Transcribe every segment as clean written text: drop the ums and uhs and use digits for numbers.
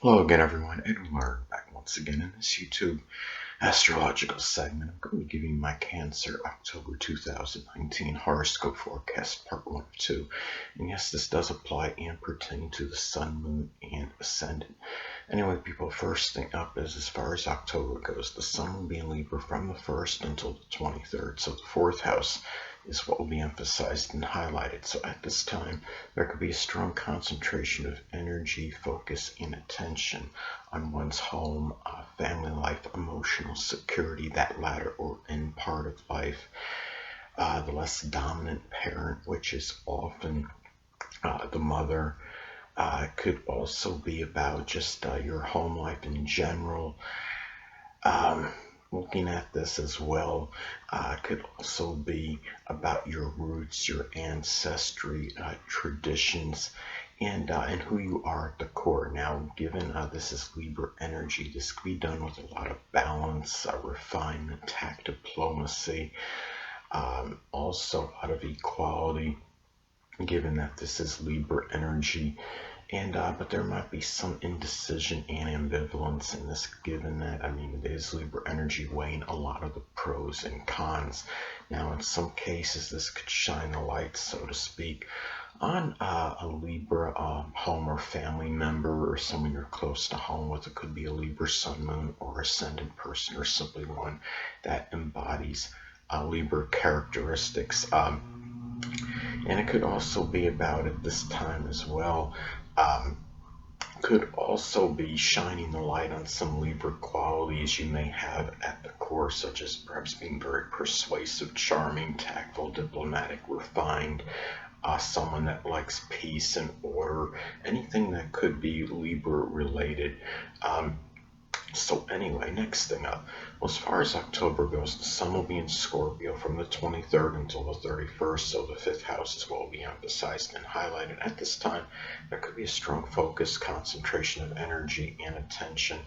Hello again, everyone. Edwin Learnard back once again in this YouTube astrological segment. I'm going to be giving my Cancer October 2019 horoscope forecast part 1 of 2. And yes, this does apply and pertain to the Sun, Moon, and Ascendant. Anyway, people, first thing up is as far as October goes, the Sun will be in Libra from the 1st until the 23rd. So the 4th house is what will be emphasized and highlighted. So at this time, there could be a strong concentration of energy, focus, and attention on one's home, family life, emotional security, that latter or end part of life. The less dominant parent, which is often the mother, could also be about just your home life in general. Looking at this as well, could also be about your roots, your ancestry, traditions, and who you are at the core. Now, given this is Libra energy, this could be done with a lot of balance, refinement, tact, diplomacy, also out of equality, given that this is Libra energy. But there might be some indecision and ambivalence in this, given that, it is Libra energy weighing a lot of the pros and cons. Now, in some cases, this could shine a light, so to speak, on a Libra home or family member or someone you're close to home with. It could be a Libra Sun, Moon, or Ascendant person, or simply one that embodies Libra characteristics. And it could also be about at this time as well, could also be shining the light on some Libra qualities you may have at the core, such as perhaps being very persuasive, charming, tactful, diplomatic, refined, someone that likes peace and order, anything that could be Libra related. So anyway, next thing up, well, as far as October goes, the Sun will be in Scorpio from the 23rd until the 31st, so the 5th house is what will be emphasized and highlighted. At this time, there could be a strong focus, concentration of energy and attention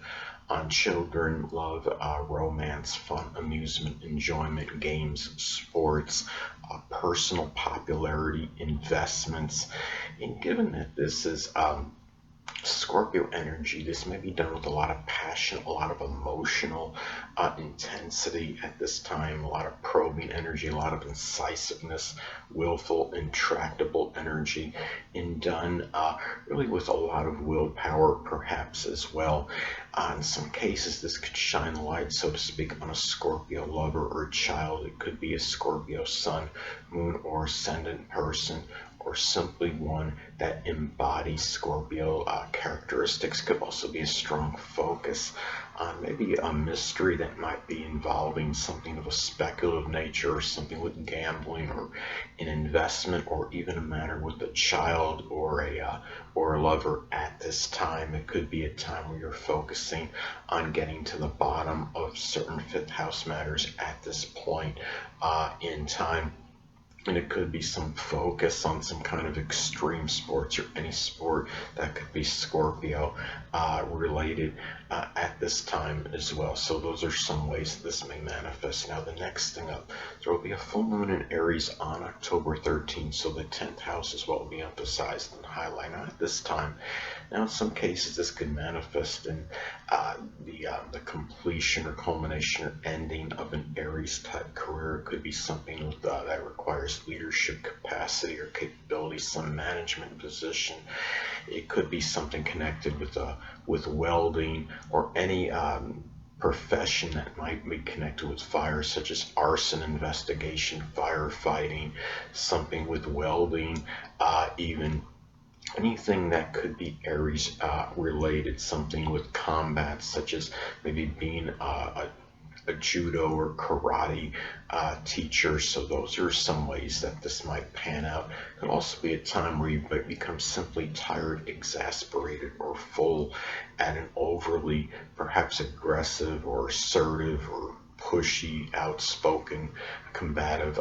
on children, love, romance, fun, amusement, enjoyment, games, sports, personal popularity, investments. And given that this is Scorpio energy, this may be done with a lot of passion, a lot of emotional intensity at this time, a lot of probing energy, a lot of incisiveness, willful, intractable energy, and done really with a lot of willpower perhaps as well. In some cases, this could shine the light, so to speak, on a Scorpio lover or child. It could be a Scorpio Sun, Moon, or Ascendant person, or simply one that embodies Scorpio characteristics. Could also be a strong focus on maybe a mystery that might be involving something of a speculative nature, or something with gambling, or an investment, or even a matter with a child or a lover at this time. It could be a time where you're focusing on getting to the bottom of certain fifth house matters at this point in time. And it could be some focus on some kind of extreme sports or any sport that could be Scorpio related at this time as well. So those are some ways that this may manifest. Now the next thing up, there will be a full moon in Aries on October 13th. So the 10th house is what will be emphasized and highlighted at this time. Now in some cases this could manifest in the completion or culmination or ending of an Aries type career. It could be something with, that requires leadership capacity or capability, some management position. It could be something connected with welding or any profession that might be connected with fire, such as arson investigation, firefighting, something with welding, even anything that could be Aries related, something with combat, such as maybe being a judo or karate teacher. So those are some ways that this might pan out. It could also be a time where you might become simply tired, exasperated, or full at an overly perhaps aggressive or assertive or pushy, outspoken, combative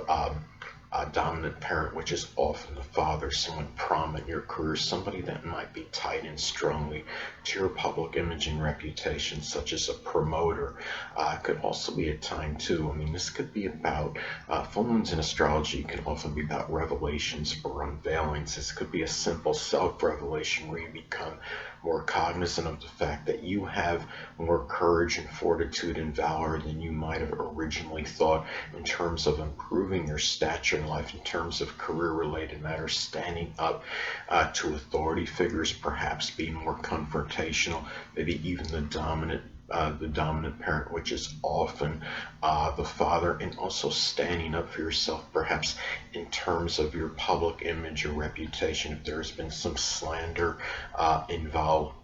dominant parent, which is often the father, someone prominent in your career, somebody that might be tied in strongly to your public image and reputation, such as a promoter. Could also be a time too. I mean, this could be about full moons in astrology can often be about revelations or unveilings. This could be a simple self-revelation where you become more cognizant of the fact that you have more courage and fortitude and valor than you might have originally thought in terms of improving your stature in life, in terms of career-related matters, standing up to authority figures, perhaps being more confrontational, maybe even the dominant parent, which is often the father, and also standing up for yourself, perhaps in terms of your public image or reputation. If there's been some slander involved,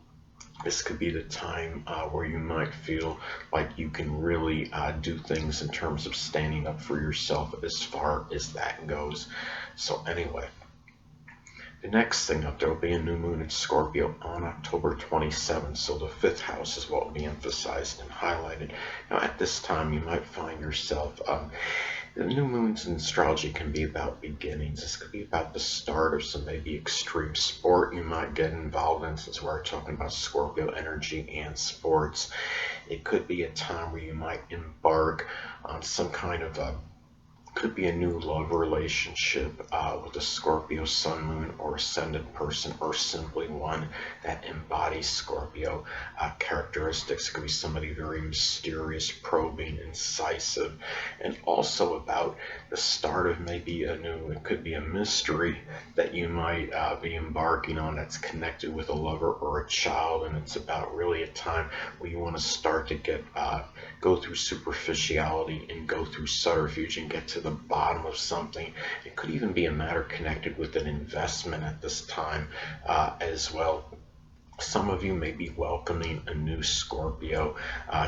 this could be the time where you might feel like you can really do things in terms of standing up for yourself as far as that goes. So anyway, the next thing up, there will be a new moon in Scorpio on October 27th, so the fifth house is what will be emphasized and highlighted. Now, at this time, you might find yourself, the new moons in astrology can be about beginnings. This could be about the start of some maybe extreme sport you might get involved in, since we're talking about Scorpio energy and sports. It could be a time where you might embark on some kind of could be a new love relationship with a Scorpio sun, moon, or ascendant person, or simply one that embodies Scorpio characteristics. It could be somebody very mysterious, probing, incisive, and also about the start of maybe it could be a mystery that you might be embarking on that's connected with a lover or a child, and it's about really a time where you want to start to go through superficiality and go through subterfuge and get to the bottom of something. It could even be a matter connected with an investment at this time as well. Some of you may be welcoming a new Scorpio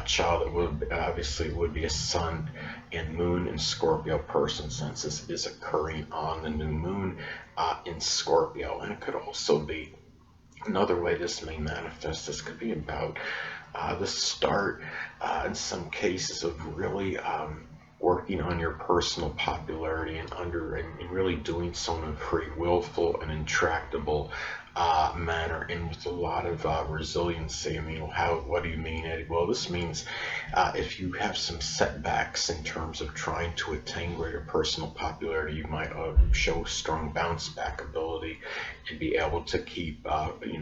child. It would obviously would be a sun and moon in Scorpio person, since this is occurring on the new moon in Scorpio. And it could also be another way this may manifest. This could be about the start in some cases of really working on your personal popularity and really doing so in a very willful and intractable manner, and with a lot of resiliency. I mean, what do you mean, Eddie? Well, this means if you have some setbacks in terms of trying to attain greater personal popularity, you might show strong bounce back ability and be able to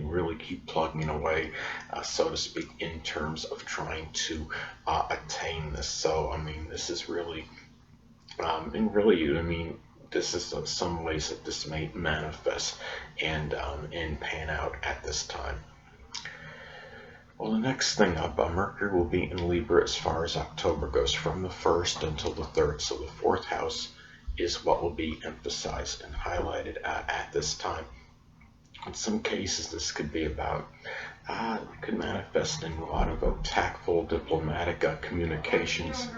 really keep plugging away, so to speak, in terms of trying to attain this. So, I mean, this is really, this is some ways that this may manifest and pan out at this time. Well, the next thing up, Mercury will be in Libra as far as October goes, from the 1st until the 3rd. So the 4th house is what will be emphasized and highlighted at this time. In some cases, this could be about, could manifest in a lot of tactful, diplomatic communications.